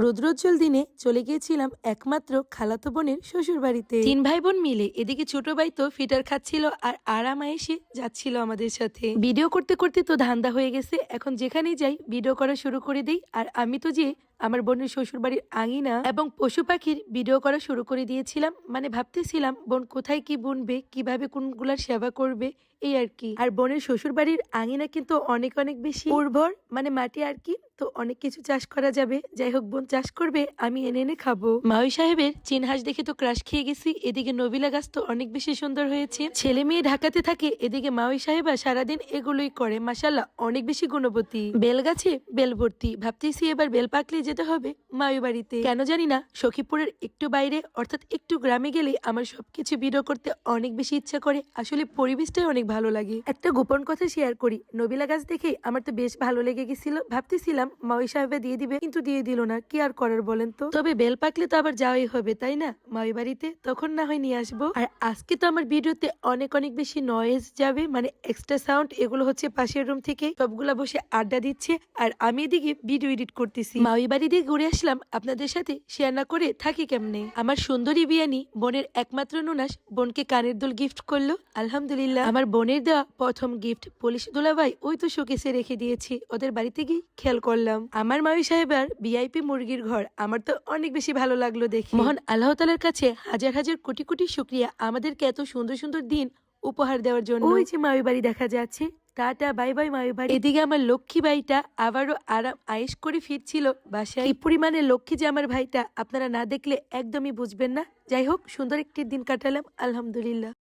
রৌদ্রোজ্জ্বল দিনে চলে গিয়েছিলাম একমাত্র খালাতো বোনের শ্বশুর বাড়িতে। 3 ভাই বোন মিলে এদিকে ছোট ভাই তো ফিটার খাচ্ছিল আর আরাম এসে যাচ্ছিল আমাদের সাথে। ভিডিও করতে করতে তো ধান্দা হয়ে গেছে, এখন যেখানেই যাই ভিডিও করা শুরু করে দেই। আর আমি তো যে আমার বোনের শ্বশুর বাড়ির আঙিনা এবং পশু পাখির ভিডিও করা শুরু করে দিয়েছিলাম। মানে ভাবতেছিলাম বোন কোথায় কি বুনবে, কিভাবে কোনগুলার সেবা করবে, এই আর কি। আর বোনের শ্বশুর বাড়ির আঙিনা কিন্তু অনেক অনেক বেশি উর্বর, মানে মাটি আর কি, তো অনেক কিছু চাষ করা যাবে। যাই হোক, বোন চাষ করবে, আমি এনে এনে খাবো। মাওই সাহেবের চীন হাঁস দেখে তো ক্রাশ খেয়ে গেছি। এদিকে নবিলা গাছ তো অনেক বেশি সুন্দর হয়েছে। ছেলে মেয়ে ঢাকাতে থাকে, এদিকে মাওই সাহেবা সারাদিন এগুলোই করে। মাশাল্লাহ, অনেক বেশি গুণবতী। বেল গাছে বেল ভর্তি। ভাবতেছি এবার বেল পাকলে যেতে হবে মাওই বাড়িতে। কেন জানি না, সখীপুরের একটু বাইরে অর্থাৎ একটু গ্রামে গেলে আমার সবকিছু ভিডিও করতে অনেক বেশি ইচ্ছা করে। আসলে পরিবেশটাই অনেক ভালো লাগে। একটা গোপন কথা শেয়ার করি, নবিলা গাছ দেখে আমার তো বেশ ভালো লেগে গেছিল। ভাবতেছিলাম মাওই সাহেবে দিয়ে দিবে, কিন্তু দিয়ে দিল না। কি আর করার বলেন তো। তবে বেল পাকলে তো আবার যাওয়াই হবে, তাই না, মাওই বাড়িতে, তখন না হয় নিয়ে আসবো। আর আজকে তো আমার ভিডিওতে অনেক অনেক বেশি নয়েজ যাবে, মানে এক্সট্রা সাউন্ড। এগুলো হচ্ছে পাশের রুম থেকে সবগুলা বসে আড্ডা দিচ্ছে, আর আমি এদিকে ভিডিও এডিট করতেছি। মাওই বাড়ি দিয়ে ঘুরে আসলাম, আপনাদের সাথে শেয়ার না করে থাকি কেমনে। আমার সুন্দরী বিয়ানি বোনের একমাত্র নুনাস বোনকে কানের দুল গিফট করলো, আলহামদুলিল্লাহ। আমার বোনের দেওয়া প্রথম গিফট পলিশ দুলাভাই ওই তো শোকেসে রেখে দিয়েছি, ওদের বাড়িতে গিয়ে খেয়াল করলাম। আমার মাওই সাহেবের ভিআইপি মুরগির ঘর, আমার তো অনেক বেশি ভালো লাগলো দেখে। মহান আল্লাহ তাআলার কাছে হাজার হাজার কোটি কোটি শুকরিয়া আমাদেরকে এত সুন্দর সুন্দর দিন উপহার দেওয়ার জন্য। ওই যে মাওই বাড়ি দেখা যাচ্ছে, টাটা বাই বাই মাওই বাড়ি। এদিকে আমার লক্ষ্মী ভাইটা আবারও আরাম আয়েশ করে ফিরছিল বাসায়। কি পরিমাণে লক্ষ্মী যে আমার ভাইটা, আপনারা না দেখলে একদমই বুঝবেন না। যাই হোক, সুন্দর একটি দিন কাটালাম, আলহামদুলিল্লাহ।